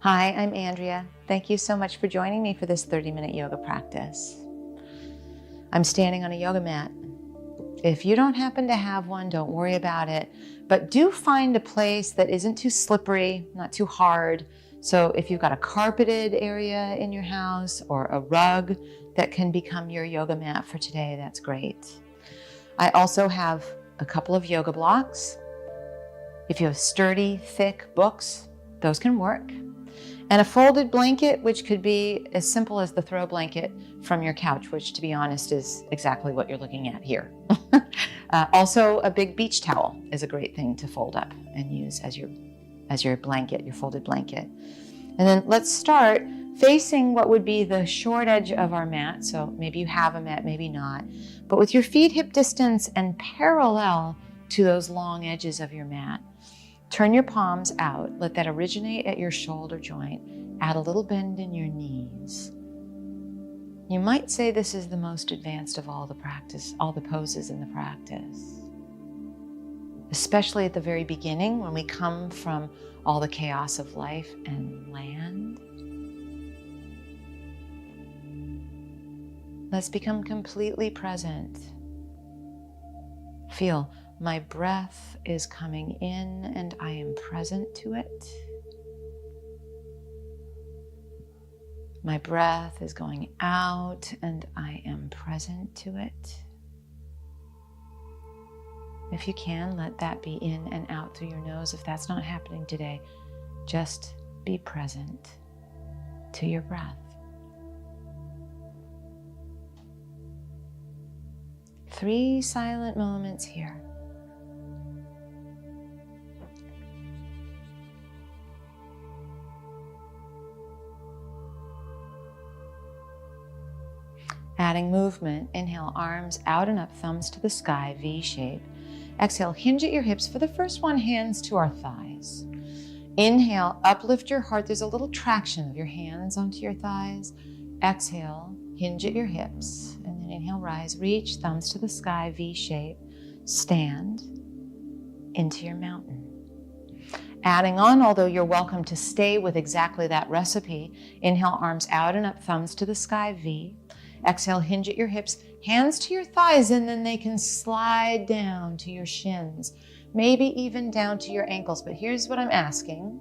Hi, I'm Andrea. Thank you so much for joining me for this 30-minute yoga practice. I'm standing on a yoga mat. If you don't happen to have one, don't worry about it, but do find a place that isn't too slippery, not too hard. So if you've got a carpeted area in your house or a rug that can become your yoga mat for today, that's great. I also have a couple of yoga blocks. If you have sturdy, thick books, those can work. And a folded blanket, which could be as simple as the throw blanket from your couch, which to be honest is exactly what you're looking at here. Also, a big beach towel is a great thing to fold up and use as your blanket, your folded blanket. And then let's start facing what would be the short edge of our mat. So maybe you have a mat, maybe not. But with your feet hip distance and parallel to those long edges of your mat, turn your palms out. Let that originate at your shoulder joint. Add a little bend in your knees. You might say this is the most advanced of all the poses in the practice. Especially at the very beginning when we come from all the chaos of life and land. Let's become completely present. Feel my breath is coming in and I am present to it. My breath is going out and I am present to it. If you can, let that be in and out through your nose. If that's not happening today, just be present to your breath. 3 silent moments here. Adding movement, inhale, arms out and up, thumbs to the sky, V shape. Exhale, hinge at your hips. For the first one, hands to our thighs. Inhale, uplift your heart. There's a little traction of your hands onto your thighs. Exhale, hinge at your hips. And then inhale, rise, reach, thumbs to the sky, V shape. Stand into your mountain. Adding on, although you're welcome to stay with exactly that recipe, inhale, arms out and up, thumbs to the sky, V. Exhale, hinge at your hips, hands to your thighs, and then they can slide down to your shins, maybe even down to your ankles. But here's what I'm asking.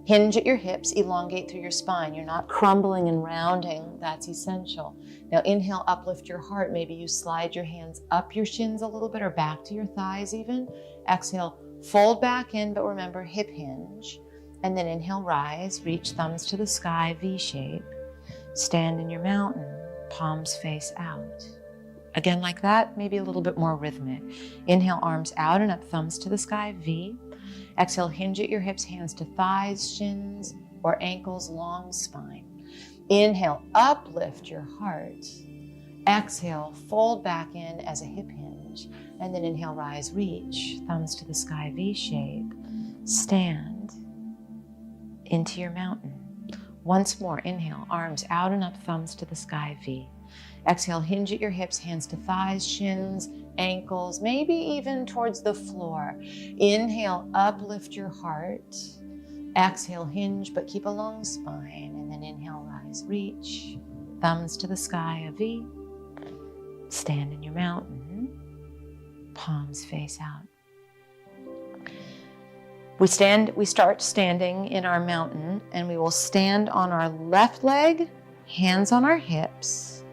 Hinge at your hips, elongate through your spine. You're not crumbling and rounding. That's essential. Now inhale, uplift your heart. Maybe you slide your hands up your shins a little bit or back to your thighs even. Exhale, fold back in, but remember hip hinge. And then inhale, rise, reach, thumbs to the sky, V shape. Stand in your mountain. Palms face out. Again, like that, maybe a little bit more rhythmic. Inhale, arms out and up, thumbs to the sky, V. Exhale, hinge at your hips, hands to thighs, shins, or ankles, long spine. Inhale, uplift your heart. Exhale, fold back in as a hip hinge. And then inhale, rise, reach, thumbs to the sky, V shape. Stand into your mountain. Once more, inhale, arms out and up, thumbs to the sky, V. Exhale, hinge at your hips, hands to thighs, shins, ankles, maybe even towards the floor. Inhale, uplift your heart. Exhale, hinge, but keep a long spine. And then inhale, rise, reach, thumbs to the sky, a V. Stand in your mountain, palms face out. We start standing in our mountain, and we will stand on our left leg, hands on our hips,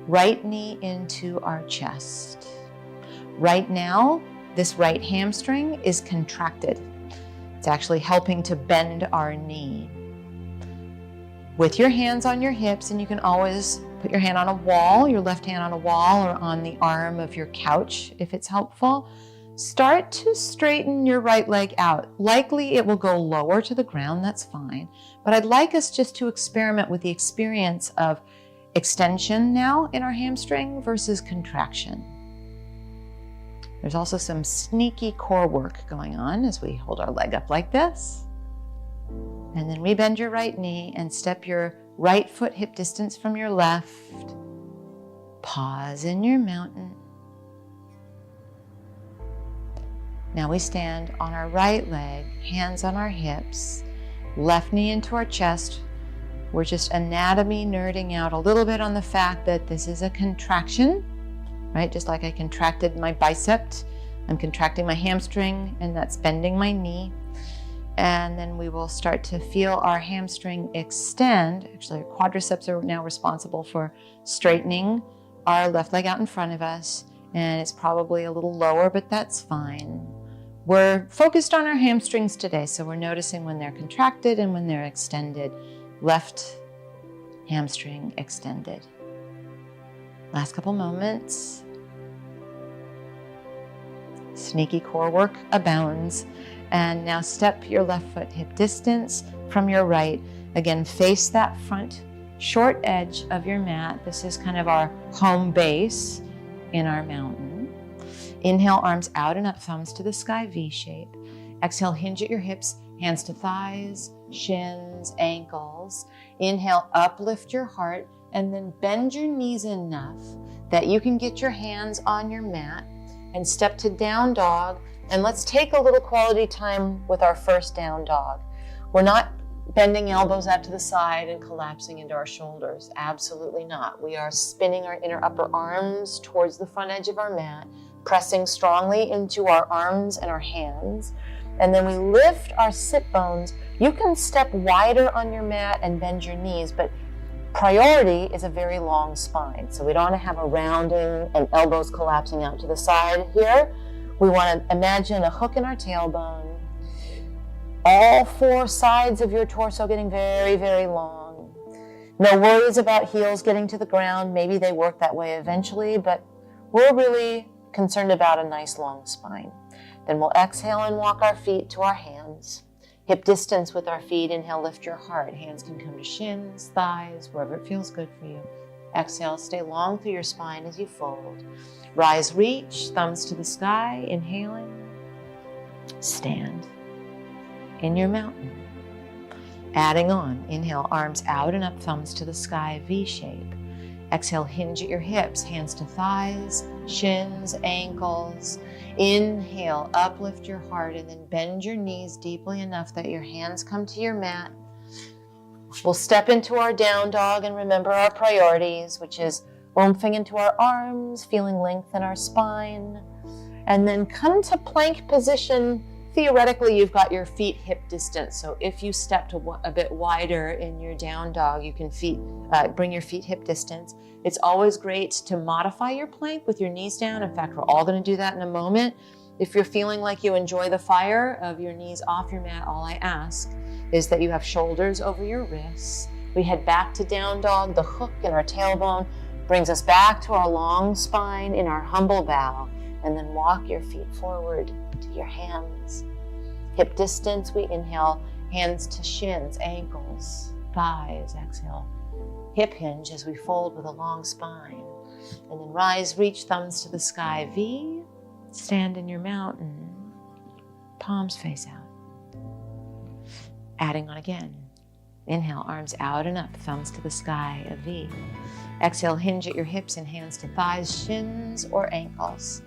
right knee into our chest. Right now, this right hamstring is contracted. It's actually helping to bend our knee. With your hands on your hips, and you can always put your hand on a wall, your left hand on a wall or on the arm of your couch if it's helpful. Start to straighten your right leg out. Likely it will go lower to the ground, that's fine. But I'd like us just to experiment with the experience of extension now in our hamstring versus contraction. There's also some sneaky core work going on as we hold our leg up like this. And then rebend your right knee and step your right foot hip distance from your left. Pause in your mountain. Now we stand on our right leg, hands on our hips, left knee into our chest. We're just anatomy nerding out a little bit on the fact that this is a contraction, right? Just like I contracted my bicep, I'm contracting my hamstring, and that's bending my knee. And then we will start to feel our hamstring extend. Actually, our quadriceps are now responsible for straightening our left leg out in front of us, and it's probably a little lower, but that's fine. We're focused on our hamstrings today, so we're noticing when they're contracted and when they're extended. Left hamstring extended. Last couple moments. Sneaky core work abounds. And now step your left foot hip distance from your right. Again, face that front short edge of your mat. This is kind of our home base in our mountain. Inhale, arms out and up, thumbs to the sky, V shape. Exhale, hinge at your hips, hands to thighs, shins, ankles. Inhale, uplift your heart, and then bend your knees enough that you can get your hands on your mat and step to down dog. And let's take a little quality time with our first down dog. We're not bending elbows out to the side and collapsing into our shoulders. Absolutely not. We are spinning our inner upper arms towards the front edge of our mat, pressing strongly into our arms and our hands. And then we lift our sit bones. You can step wider on your mat and bend your knees, but priority is a very long spine. So we don't want to have a rounding and elbows collapsing out to the side here. We want to imagine a hook in our tailbone. All four sides of your torso getting very, very long. No worries about heels getting to the ground. Maybe they work that way eventually, but we're really concerned about a nice long spine. Then we'll exhale and walk our feet to our hands. Hip distance with our feet. Inhale, lift your heart. Hands can come to shins, thighs, wherever it feels good for you. Exhale, stay long through your spine as you fold. Rise, reach, thumbs to the sky, inhaling. Stand in your mountain. Adding on, inhale, arms out and up, thumbs to the sky, V shape. Exhale, hinge at your hips, hands to thighs, shins, ankles. Inhale, uplift your heart, and then bend your knees deeply enough that your hands come to your mat. We'll step into our down dog and remember our priorities, which is oomping into our arms, feeling length in our spine, and then come to plank position. Theoretically, you've got your feet hip distance. So if you stepped a bit wider in your down dog, you can bring your feet hip distance. It's always great to modify your plank with your knees down. In fact, we're all going to do that in a moment. If you're feeling like you enjoy the fire of your knees off your mat, all I ask is that you have shoulders over your wrists. We head back to down dog. The hook in our tailbone brings us back to our long spine in our humble bow, and then walk your feet forward to your hands. Hip distance, we inhale, hands to shins, ankles, thighs. Exhale, hip hinge as we fold with a long spine. And then rise, reach, thumbs to the sky, V. Stand in your mountain, palms face out. Adding on again. Inhale, arms out and up, thumbs to the sky, a V. Exhale, hinge at your hips and hands to thighs, shins, or ankles.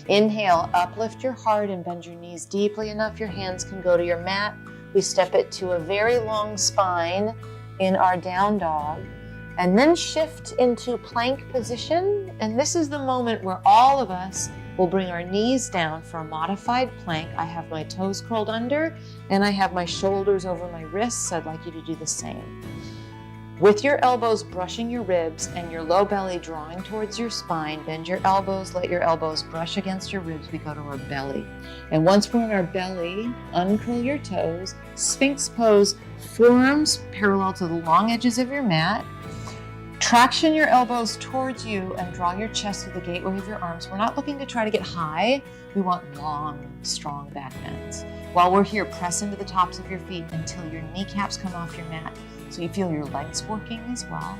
Inhale, uplift your heart and bend your knees deeply enough your hands can go to your mat. We step it to a very long spine in our down dog, and then shift into plank position. And this is the moment where all of us will bring our knees down for a modified plank. I have my toes curled under and I have my shoulders over my wrists. I'd like you to do the same. With your elbows brushing your ribs and your low belly drawing towards your spine, bend your elbows, let your elbows brush against your ribs. We go to our belly. And once we're in our belly, uncurl your toes, Sphinx pose, forearms parallel to the long edges of your mat. Traction your elbows towards you and draw your chest through the gateway of your arms. We're not looking to try to get high. We want long, strong back bends. While we're here, press into the tops of your feet until your kneecaps come off your mat, so you feel your legs working as well.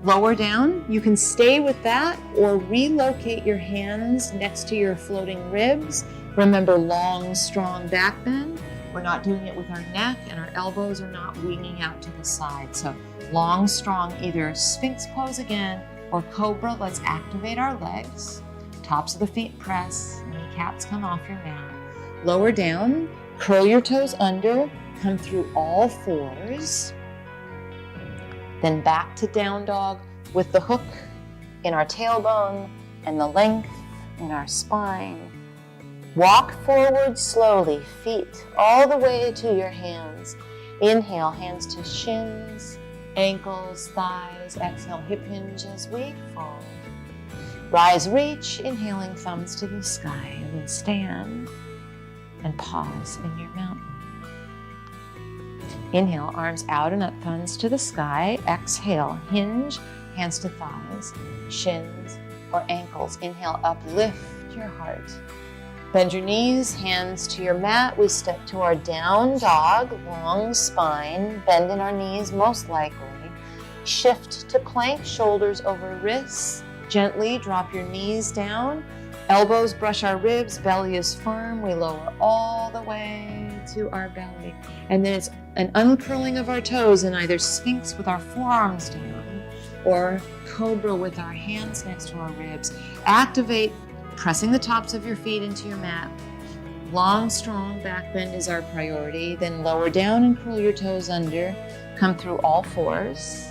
Lower down, you can stay with that or relocate your hands next to your floating ribs. Remember, long, strong back bend. We're not doing it with our neck, and our elbows are not winging out to the side. So long, strong, either Sphinx pose again or Cobra. Let's activate our legs. Tops of the feet press, kneecaps come off your mat. Lower down, curl your toes under, come through all fours, then back to down dog with the hook in our tailbone and the length in our spine. Walk forward slowly, feet all the way to your hands. Inhale, hands to shins, ankles, thighs. Exhale, hip hinge as we fold. Rise, reach, inhaling thumbs to the sky, and then stand and pause in your mountain. Inhale, arms out and up, thumbs to the sky. Exhale, hinge, hands to thighs, shins, or ankles. Inhale, up, lift your heart. Bend your knees, hands to your mat. We step to our down dog, long spine, bend in our knees most likely. Shift to plank, shoulders over wrists. Gently drop your knees down. Elbows brush our ribs, belly is firm. We lower all the way to our belly. And then it's an uncurling of our toes in either Sphinx with our forearms down or Cobra with our hands next to our ribs. Activate, pressing the tops of your feet into your mat. Long, strong back bend is our priority. Then lower down and curl your toes under. Come through all fours.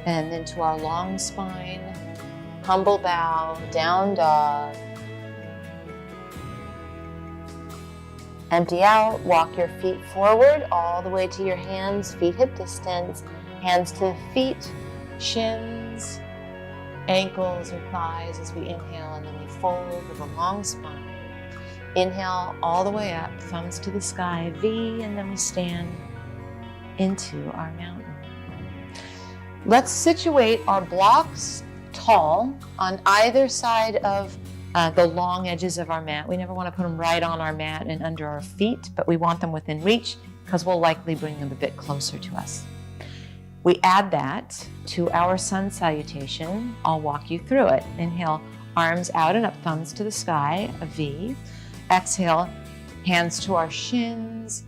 And then to our long spine, humble bow, down dog. Empty out, walk your feet forward all the way to your hands, feet hip distance, hands to feet, shins, ankles or thighs as we inhale, and then we fold with a long spine. Inhale all the way up, thumbs to the sky, V, and then we stand into our mountain. Let's situate our blocks tall on either side of the long edges of our mat. We never want to put them right on our mat and under our feet, but we want them within reach because we'll likely bring them a bit closer to us. We add that to our sun salutation. I'll walk you through it. Inhale, arms out and up, thumbs to the sky, a V. Exhale, hands to our shins,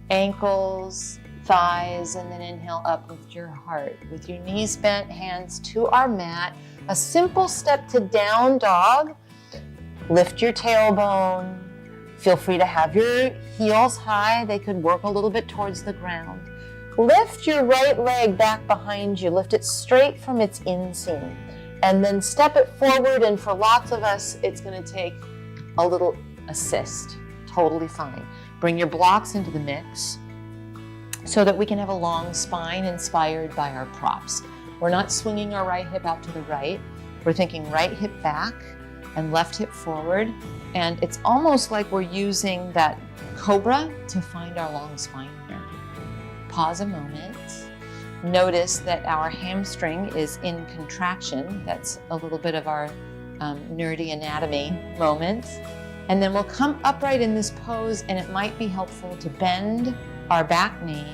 ankles, thighs, and then inhale up, lift your heart. With your knees bent, hands to our mat. A simple step to down dog. Lift your tailbone. Feel free to have your heels high. They could work a little bit towards the ground. Lift your right leg back behind you. Lift it straight from its inseam. And then step it forward, and for lots of us, it's going to take a little assist. Totally fine. Bring your blocks into the mix so that we can have a long spine inspired by our props. We're not swinging our right hip out to the right. We're thinking right hip back and left hip forward. And it's almost like we're using that cobra to find our long spine here. Pause a moment. Notice that our hamstring is in contraction. That's a little bit of our nerdy anatomy moment. And then we'll come upright in this pose, and it might be helpful to bend our back knee,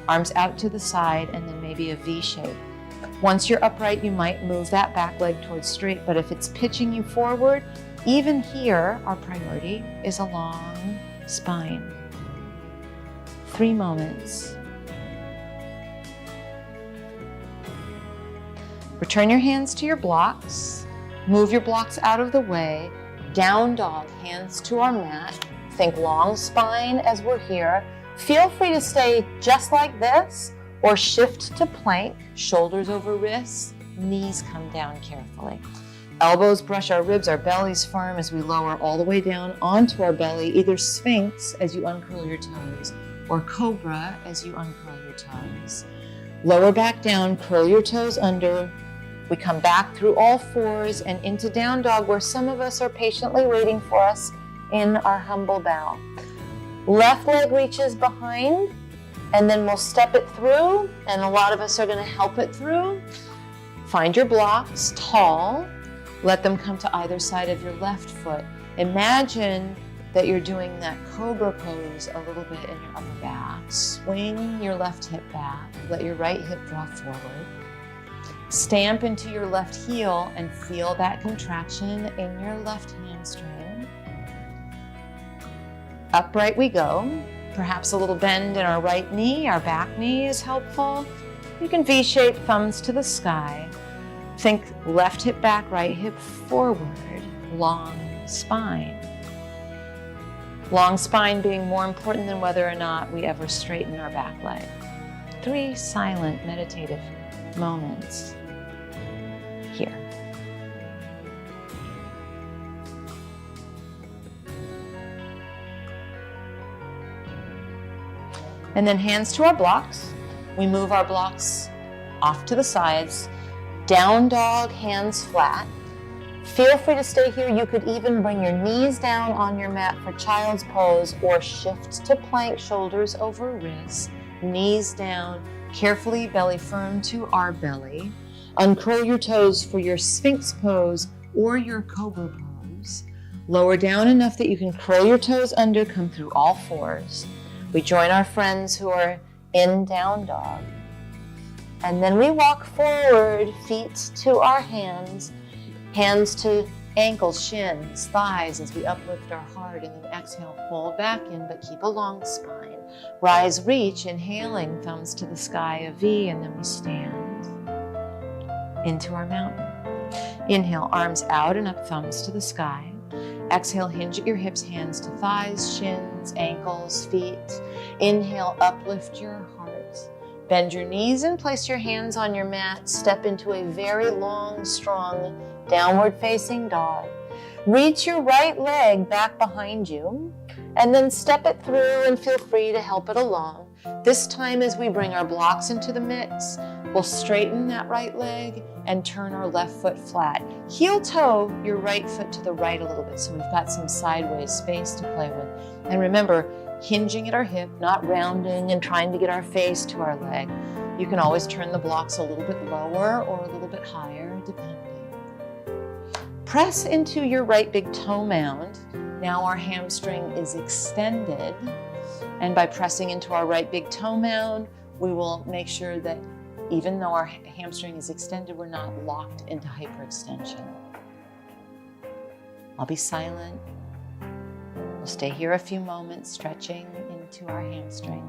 arms out to the side, and then maybe a V shape. Once you're upright, you might move that back leg towards straight, but if it's pitching you forward, even here, our priority is a long spine. 3 moments. Return your hands to your blocks. Move your blocks out of the way. Down dog, hands to our mat. Think long spine as we're here. Feel free to stay just like this or shift to plank, shoulders over wrists, knees come down carefully. Elbows brush our ribs, our belly's firm as we lower all the way down onto our belly, either Sphinx as you uncurl your toes or Cobra as you uncurl your toes. Lower back down, curl your toes under. We come back through all fours and into down dog, where some of us are patiently waiting for us in our humble bow. Left leg reaches behind, and then we'll step it through, and a lot of us are going to help it through. Find your blocks tall. Let them come to either side of your left foot. Imagine that you're doing that cobra pose a little bit in your upper back. Swing your left hip back. Let your right hip draw forward. Stamp into your left heel and feel that contraction in your left hamstring. Upright we go. Perhaps a little bend in our right knee. Our back knee is helpful. You can V-shape, thumbs to the sky. Think left hip back, right hip forward, long spine. Long spine being more important than whether or not we ever straighten our back leg. 3 silent meditative moments here. And then hands to our blocks. We move our blocks off to the sides. Down dog, hands flat. Feel free to stay here. You could even bring your knees down on your mat for child's pose or shift to plank, shoulders over wrists, knees down, carefully belly firm to our belly. Uncurl your toes for your Sphinx pose or your Cobra pose. Lower down enough that you can curl your toes under, come through all fours. We join our friends who are in down dog. And then we walk forward, feet to our hands to ankles, shins, thighs as we uplift our heart, and then exhale, fold back in, but keep a long spine. Rise, reach, inhaling, thumbs to the sky, a V, and then we stand into our mountain. Inhale, arms out and up, thumbs to the sky. Exhale, hinge at your hips, hands to thighs, shins, ankles, feet. Inhale, uplift your heart. Bend your knees and place your hands on your mat. Step into a very long, strong, downward facing dog. Reach your right leg back behind you and then step it through and feel free to help it along. This time as we bring our blocks into the mix, we'll straighten that right leg and turn our left foot flat. Heel toe your right foot to the right a little bit so we've got some sideways space to play with. And remember, hinging at our hip, not rounding and trying to get our face to our leg. You can always turn the blocks a little bit lower or a little bit higher, depending. Press into your right big toe mound. Now our hamstring is extended. And by pressing into our right big toe mound, we will make sure that even though our hamstring is extended, we're not locked into hyperextension. I'll be silent. We'll stay here a few moments, stretching into our hamstring.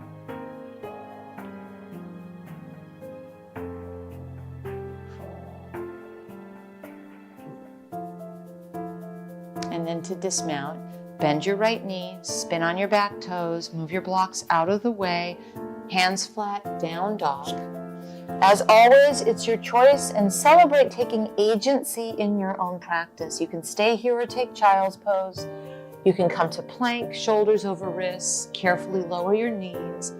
And then to dismount, bend your right knee, spin on your back toes, move your blocks out of the way, hands flat, down dog. As always, it's your choice, and celebrate taking agency in your own practice. You can stay here or take child's pose. You can come to plank, shoulders over wrists, carefully lower your knees,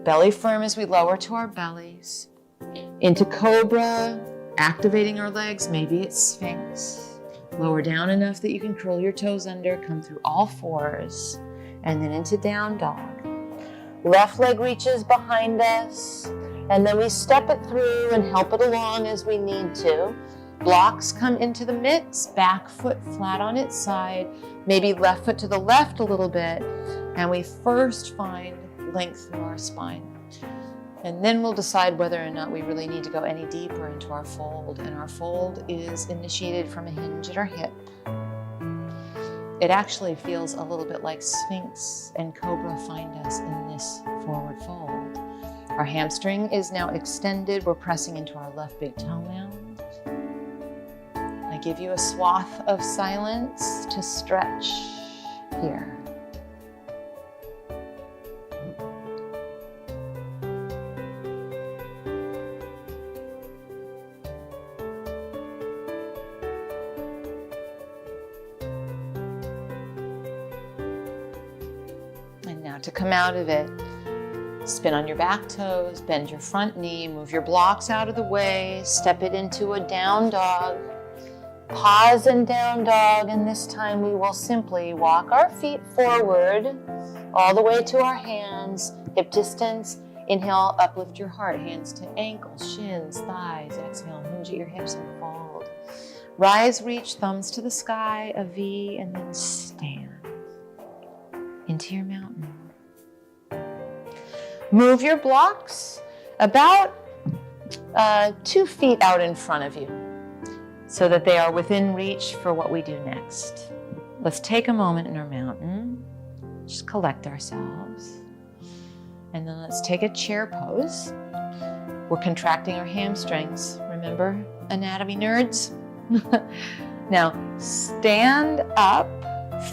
belly firm as we lower to our bellies. Into Cobra, activating our legs, maybe it's Sphinx. Lower down enough that you can curl your toes under, come through all fours, and then into down dog. Left leg reaches behind us, and then we step it through and help it along as we need to. Blocks come into the mix, back foot flat on its side, maybe left foot to the left a little bit, and we first find length through our spine. And then we'll decide whether or not we really need to go any deeper into our fold, and our fold is initiated from a hinge at our hip. It actually feels a little bit like Sphinx and Cobra find us in this forward fold. Our hamstring is now extended. We're pressing into our left big toe mound. I give you a swath of silence to stretch here. And now to come out of it, spin on your back toes, bend your front knee, move your blocks out of the way, step it into a down dog. Pause in down dog, and this time we will simply walk our feet forward all the way to our hands, hip distance. Inhale, uplift your heart, hands to ankles, shins, thighs. Exhale, hinge at your hips and fold. Rise, reach, thumbs to the sky, a V, and then stand into your mountain. Move your blocks about 2 feet out in front of you, so that they are within reach for what we do next. Let's take a moment in our mountain, just collect ourselves, and then let's take a chair pose. We're contracting our hamstrings. Remember, anatomy nerds? Now, stand up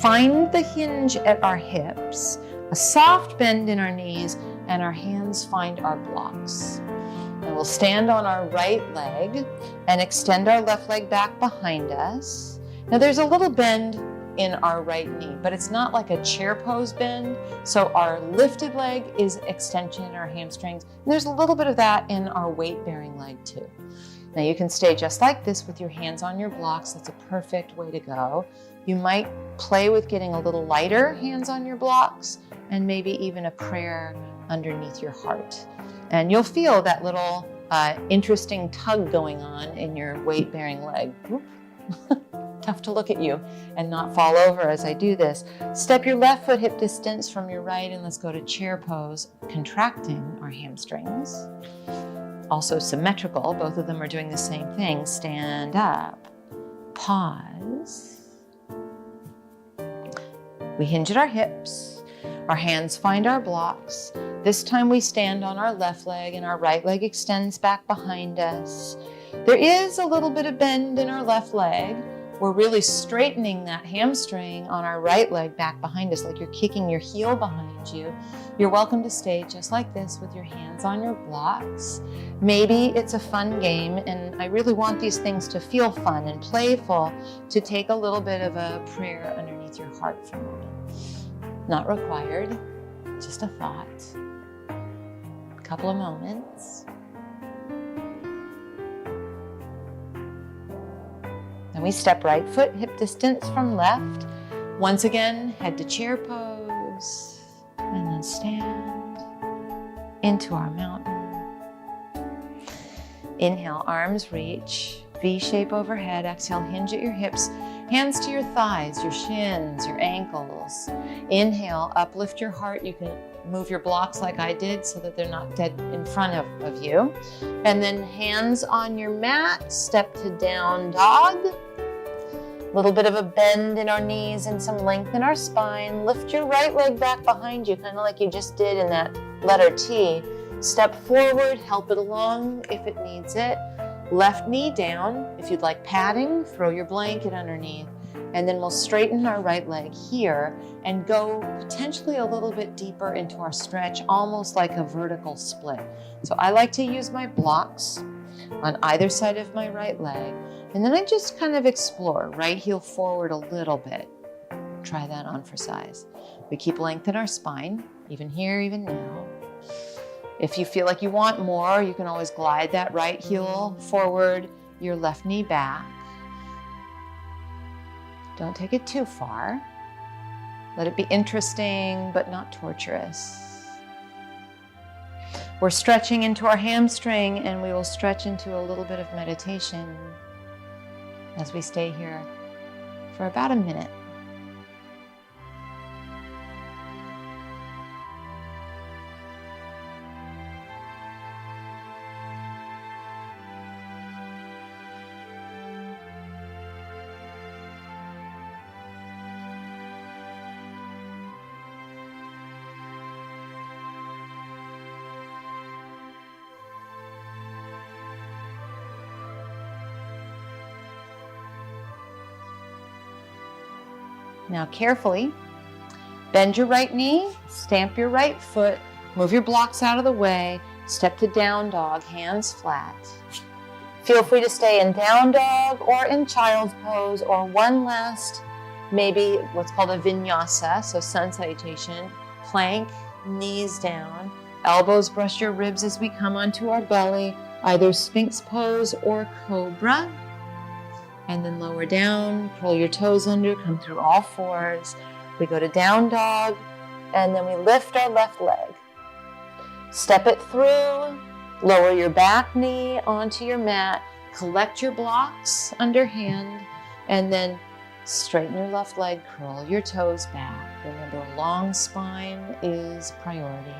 Find the hinge at our hips, a soft bend in our knees, and our hands find our blocks. And we'll stand on our right leg and extend our left leg back behind us. Now there's a little bend in our right knee, but it's not like a chair pose bend. So our lifted leg is extension in our hamstrings. And there's a little bit of that in our weight-bearing leg too. Now you can stay just like this with your hands on your blocks. That's a perfect way to go. You might play with getting a little lighter, hands on your blocks, and maybe even a prayer underneath your heart. And you'll feel that little interesting tug going on in your weight-bearing leg. Tough to look at you and not fall over as I do this. Step your left foot hip distance from your right, and let's go to chair pose, contracting our hamstrings. Also symmetrical, both of them are doing the same thing. Stand up, pause. We hinge at our hips. Our hands find our blocks. This time we stand on our left leg and our right leg extends back behind us. There is a little bit of bend in our left leg. We're really straightening that hamstring on our right leg back behind us, like you're kicking your heel behind you. You're welcome to stay just like this with your hands on your blocks. Maybe it's a fun game, and I really want these things to feel fun and playful, to take a little bit of a prayer underneath your heart for a moment. Not required, just a thought. A couple of moments. Then we step right foot hip distance from left. Once again, head to chair pose, and then stand into our mountain. Inhale, arms reach, V shape overhead. Exhale, hinge at your hips, hands to your thighs, your shins, your ankles. Inhale, uplift your heart. You can move your blocks like I did so that they're not dead in front of you. And then hands on your mat, step to down dog. A little bit of a bend in our knees and some length in our spine. Lift your right leg back behind you, kind of like you just did in that letter T. Step forward, help it along if it needs it. Left knee down. If you'd like padding, throw your blanket underneath. And then we'll straighten our right leg here and go potentially a little bit deeper into our stretch, almost like a vertical split. So I like to use my blocks on either side of my right leg. And then I just kind of explore, right heel forward a little bit. Try that on for size. We keep length in our spine, even here, even now. If you feel like you want more, you can always glide that right heel forward, your left knee back. Don't take it too far. Let it be interesting, but not torturous. We're stretching into our hamstring, and we will stretch into a little bit of meditation as we stay here for about a minute. Now carefully, bend your right knee, stamp your right foot, move your blocks out of the way, step to down dog, hands flat. Feel free to stay in down dog or in child's pose, or one last, maybe what's called a vinyasa, so sun salutation, plank, knees down, elbows brush your ribs as we come onto our belly, either sphinx pose or cobra. And then lower down, curl your toes under, come through all fours. We go to down dog, and then we lift our left leg. Step it through, lower your back knee onto your mat, collect your blocks underhand, and then straighten your left leg, curl your toes back. Remember, a long spine is priority.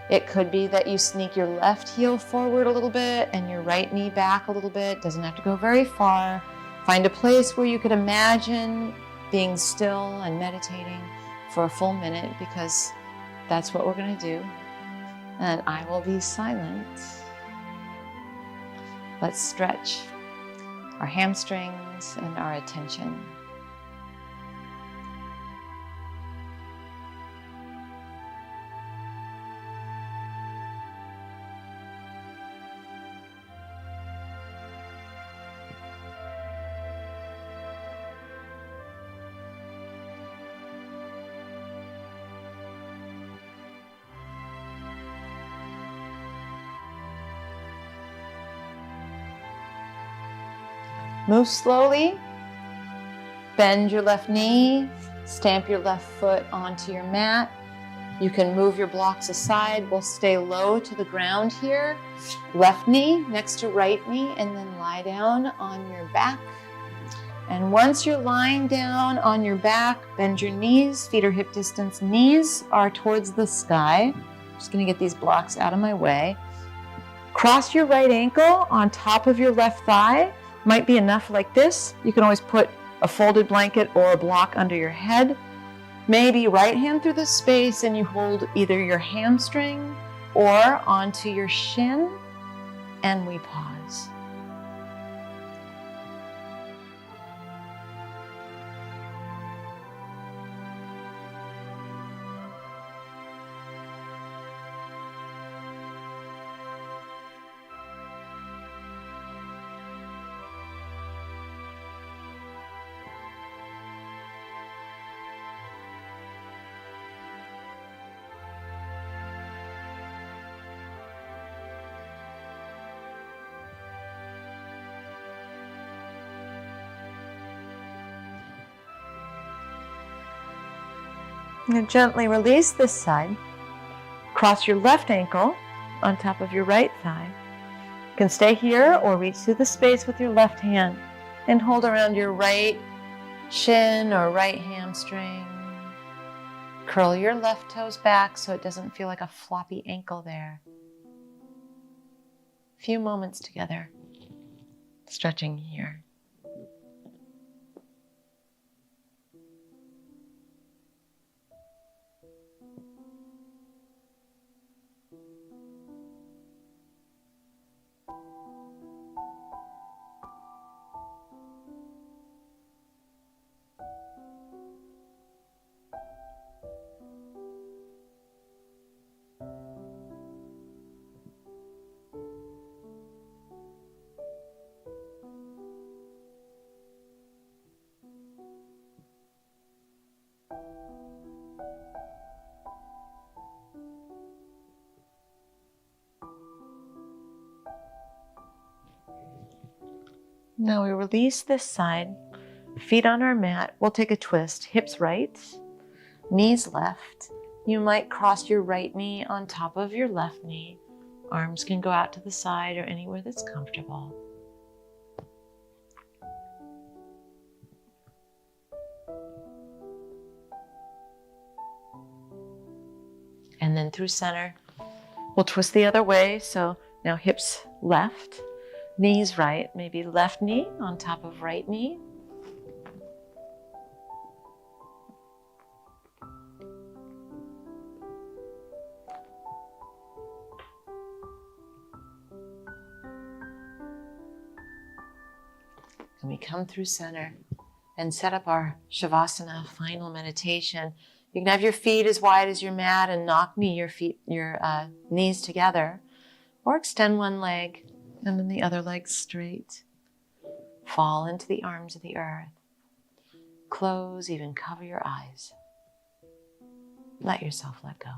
It could be that you sneak your left heel forward a little bit and your right knee back a little bit. Doesn't have to go very far. Find a place where you could imagine being still and meditating for a full minute, because that's what we're going to do. And I will be silent. Let's stretch our hamstrings and our attention. Move slowly. Bend your left knee. Stamp your left foot onto your mat. You can move your blocks aside. We'll stay low to the ground here. Left knee next to right knee, and then lie down on your back. And once you're lying down on your back, bend your knees, feet are hip distance, knees are towards the sky. I'm just gonna get these blocks out of my way. Cross your right ankle on top of your left thigh. Might be enough like this. You can always put a folded blanket or a block under your head. Maybe right hand through the space and you hold either your hamstring or onto your shin, and we pause. Now gently release this side. Cross your left ankle on top of your right thigh. You can stay here or reach through the space with your left hand and hold around your right shin or right hamstring. Curl your left toes back so it doesn't feel like a floppy ankle there. A few moments together, stretching here. Now we release this side, feet on our mat. We'll take a twist, hips right, knees left. You might cross your right knee on top of your left knee. Arms can go out to the side or anywhere that's comfortable. And then through center, we'll twist the other way. So now hips left, knees right, maybe left knee on top of right knee. And we come through center and set up our Shavasana final meditation. You can have your feet as wide as your mat and knock your knees together, or extend one leg and then the other leg straight. Fall into the arms of the earth. Close, even cover your eyes. Let yourself let go.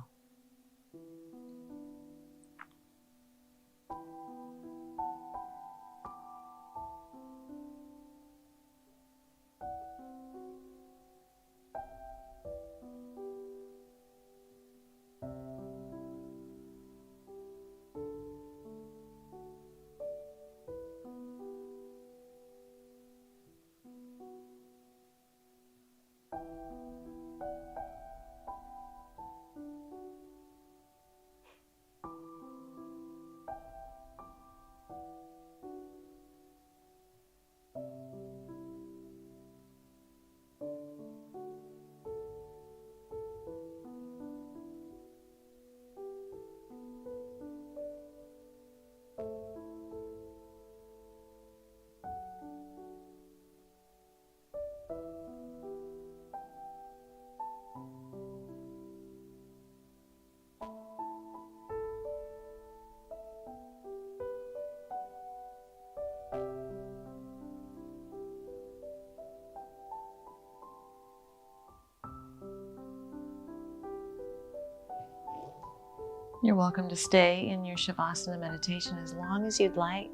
You're welcome to stay in your Shavasana meditation as long as you'd like.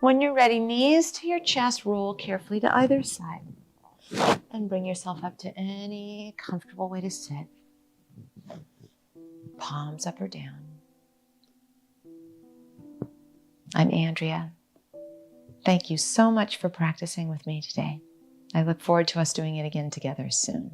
When you're ready, knees to your chest, roll carefully to either side. And bring yourself up to any comfortable way to sit. Palms up or down. I'm Andrea. Thank you so much for practicing with me today. I look forward to us doing it again together soon.